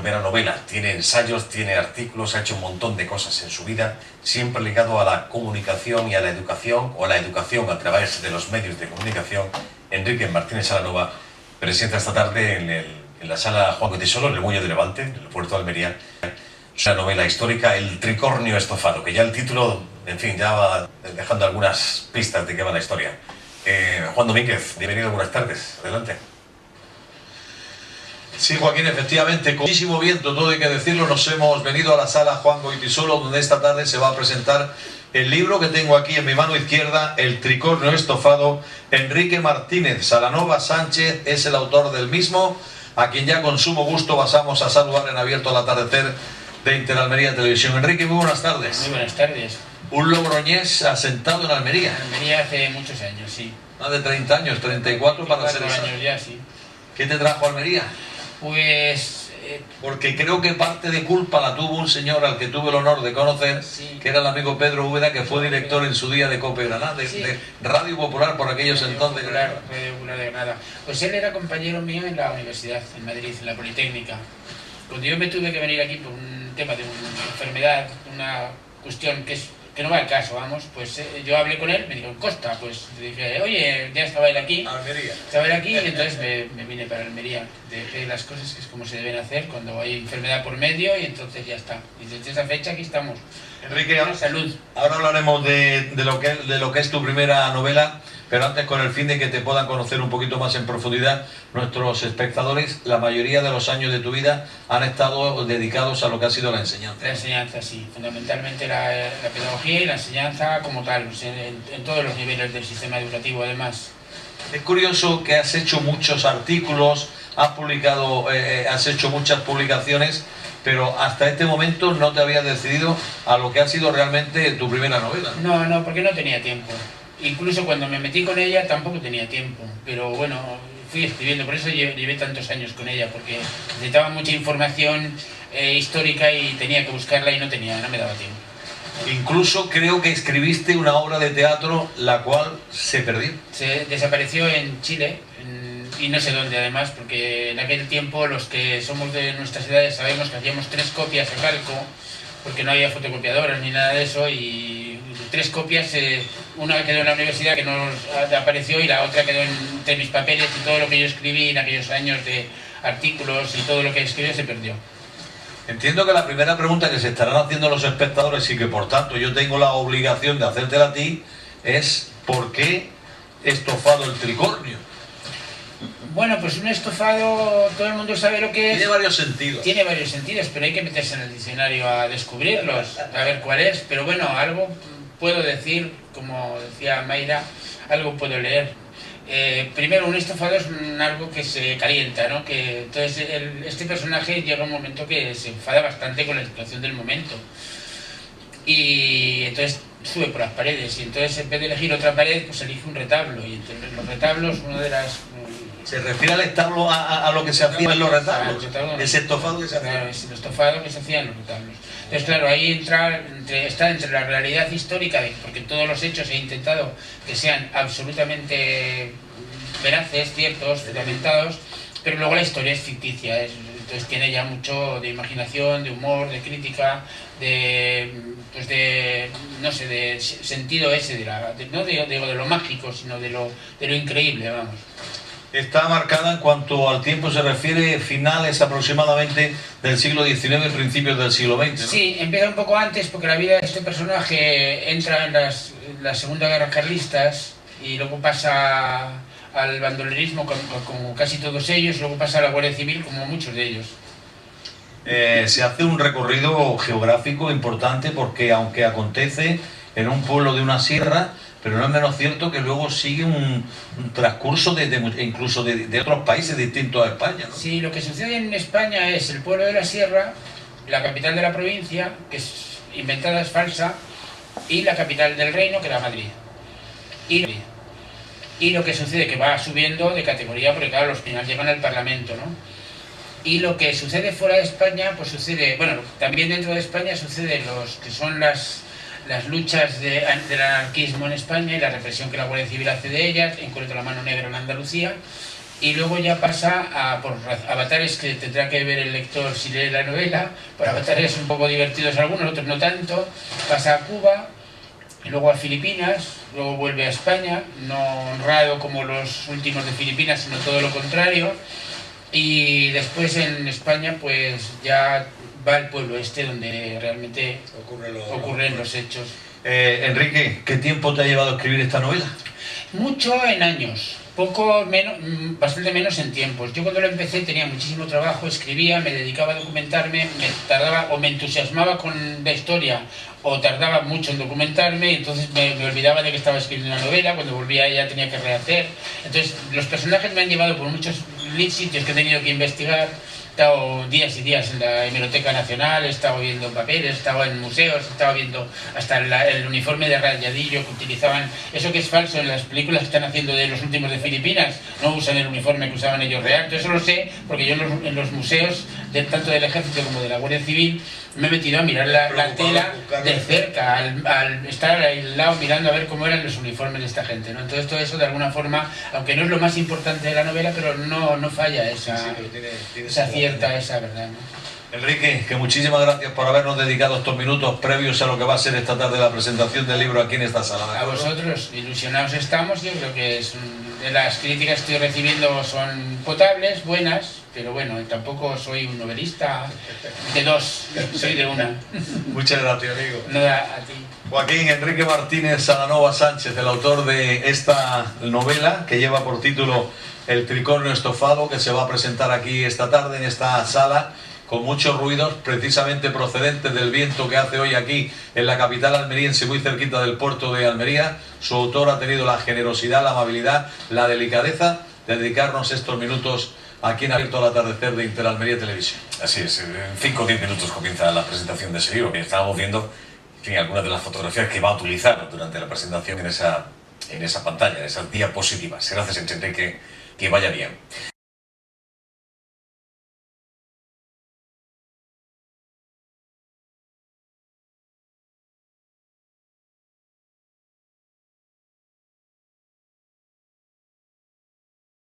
primera novela. Tiene ensayos, tiene artículos, ha hecho un montón de cosas en su vida, siempre ligado a la comunicación y a la educación, o a la educación a través de los medios de comunicación. Enrique Martínez Salanova presenta esta tarde en la sala Juan Goytisolo, en el Muelle de Levante, en el puerto de Almería, una novela histórica, El tricornio estofado, que ya el título, en fin, ya va dejando algunas pistas de qué va la historia. Juan Domínguez, bienvenido, buenas tardes, adelante. Sí, Joaquín, efectivamente, con muchísimo viento, todo hay que decirlo, nos hemos venido a la sala Juan Goytisolo, donde esta tarde se va a presentar el libro que tengo aquí en mi mano izquierda, El tricornio estofado. Enrique Martínez Salanova Sánchez es el autor del mismo, a quien ya con sumo gusto pasamos a saludar en abierto al atardecer de Interalmería Televisión. Enrique, muy buenas tardes. Muy buenas tardes. Un logroñés asentado en Almería. En Almería hace muchos años, sí. Más de 30 años, 34 para ser exacto. Años ya, sí. ¿Qué te trajo a Almería? Pues... porque creo que parte de culpa la tuvo un señor al que tuve el honor de conocer, sí, que era el amigo Pedro Úbeda, que fue director en su día de COPE Granada, de, sí, de Radio Popular por aquellos entonces. Radio Popular de Granada. Pues él era compañero mío en la universidad, en Madrid, en la Politécnica. Cuando yo me tuve que venir aquí por un tema de una enfermedad, una cuestión que no va al caso, vamos, pues yo hablé con él, me dijo, Costa, pues le dije, oye, ya estaba él aquí. Almería. Estaba él aquí y entonces me vine para Almería. Dejé las cosas que es como se deben hacer cuando hay enfermedad por medio y entonces ya está. Y desde esa fecha aquí estamos. Enrique, salud. Ahora hablaremos de lo que es tu primera novela, pero antes, con el fin de que te puedan conocer un poquito más en profundidad nuestros espectadores, la mayoría de los años de tu vida han estado dedicados a lo que ha sido la enseñanza. La enseñanza, sí, fundamentalmente la pedagogía y la enseñanza como tal, pues en todos los niveles del sistema educativo además. Es curioso que has hecho muchos artículos, has publicado, has hecho muchas publicaciones, pero hasta este momento no te habías decidido a lo que ha sido realmente tu primera novela. No, porque no tenía tiempo. Incluso cuando me metí con ella tampoco tenía tiempo, pero bueno, fui escribiendo, por eso llevé tantos años con ella, porque necesitaba mucha información histórica y tenía que buscarla y no me daba tiempo. Incluso creo que escribiste una obra de teatro, la cual se perdió. Se desapareció en Chile, y no sé dónde además, porque en aquel tiempo los que somos de nuestras edades sabemos que hacíamos 3 copias a calco, porque no había fotocopiadoras ni nada de eso, y 3 copias, una quedó en la universidad que no apareció y la otra quedó entre mis papeles, y todo lo que yo escribí en aquellos años de artículos y todo lo que escribí se perdió. Entiendo que la primera pregunta que se estarán haciendo los espectadores, y que por tanto yo tengo la obligación de hacértela a ti, es ¿por qué estofado el tricornio? Bueno, pues un estofado, todo el mundo sabe lo que es. Tiene varios sentidos. Tiene varios sentidos, pero hay que meterse en el diccionario a descubrirlos, a ver cuál es. Pero bueno, algo puedo decir, como decía Mayra, algo puedo leer. Primero, un estofado es algo que se calienta, ¿no? Que, entonces, este personaje llega un momento que se enfada bastante con la situación del momento. Y entonces sube por las paredes, y entonces en vez de elegir otra pared, pues elige un retablo. Y entre los retablos, una de las... ¿Se refiere al establo a lo que se hacía en los retablos? Ese estofado que se hacía. Claro, es el estofado que se hacía en los retablos. Entonces, claro, ahí está entre la realidad histórica, porque todos los hechos he intentado que sean absolutamente veraces, ciertos, fundamentados, pero luego la historia es ficticia, entonces tiene ya mucho de imaginación, de humor, de crítica, no sé, de sentido ese, no digo de lo mágico, sino de lo increíble, vamos. Está marcada en cuanto al tiempo se refiere, finales aproximadamente del siglo XIX y principios del siglo XX, ¿no? Sí, empieza un poco antes, porque la vida de este personaje entra en la Segunda Guerra Carlistas y luego pasa al bandolerismo como casi todos ellos, luego pasa a la Guardia Civil como muchos de ellos. Se hace un recorrido geográfico importante, porque aunque acontece en un pueblo de una sierra, pero no es menos cierto que luego sigue un transcurso incluso de otros países distintos a España, ¿no? Sí, lo que sucede en España es el pueblo de la sierra, la capital de la provincia, que es inventada, es falsa, y la capital del reino, que era Madrid. Y lo que sucede que va subiendo de categoría, porque claro, los finales llegan al Parlamento, ¿no? Y lo que sucede fuera de España, pues sucede, bueno, también dentro de España sucede los que son las luchas del anarquismo en España y la represión que la Guardia Civil hace de ellas, en concreto la mano negra en Andalucía, y luego ya pasa por avatares que tendrá que ver el lector si lee la novela, por avatares un poco divertidos algunos, otros no tanto, pasa a Cuba, y luego a Filipinas, luego vuelve a España, no honrado como los últimos de Filipinas, sino todo lo contrario, y después en España pues ya va al pueblo este donde realmente ocurren los hechos. Enrique, ¿qué tiempo te ha llevado a escribir esta novela? Mucho en años, poco menos, bastante menos en tiempos. Yo cuando lo empecé tenía muchísimo trabajo, escribía, me dedicaba a documentarme, me tardaba o me entusiasmaba con la historia o tardaba mucho en documentarme y entonces me olvidaba de que estaba escribiendo una novela, cuando volvía ya tenía que rehacer. Entonces los personajes me han llevado por muchos sitios que he tenido que investigar. He estado días y días en la Hemeroteca Nacional, he estado viendo papeles, he estado en museos, he estado viendo hasta el uniforme de rayadillo que utilizaban, eso que es falso en las películas que están haciendo de los últimos de Filipinas, no usan el uniforme que usaban ellos real. Todo eso lo sé porque yo en los museos, tanto del Ejército como de la Guardia Civil, me he metido a mirar la tela de cerca, al estar al lado mirando a ver cómo eran los uniformes de esta gente, ¿no? Entonces todo eso de alguna forma, aunque no es lo más importante de la novela, pero no falla esa cierta, esa verdad, ¿no? Enrique, que muchísimas gracias por habernos dedicado estos minutos previos a lo que va a ser esta tarde la presentación del libro aquí en esta sala. A vosotros, ilusionados estamos, yo creo que de las críticas que estoy recibiendo son potables, buenas, pero bueno, tampoco soy un novelista de dos, soy de una. Muchas gracias, amigo. Nada, a ti. Joaquín Enrique Martínez Salanova Sánchez, el autor de esta novela que lleva por título El tricornio estofado, que se va a presentar aquí esta tarde en esta sala, con muchos ruidos, precisamente procedentes del viento que hace hoy aquí en la capital almeriense, muy cerquita del puerto de Almería. Su autor ha tenido la generosidad, la amabilidad, la delicadeza de dedicarnos estos minutos aquí en Abierto al Atardecer de Interalmería Televisión. Así es, en 5 o 10 minutos comienza la presentación de ese libro, que estábamos viendo, en fin, algunas de las fotografías que va a utilizar durante la presentación en esa pantalla, en esas diapositivas. Gracias, Enrique, que vaya bien.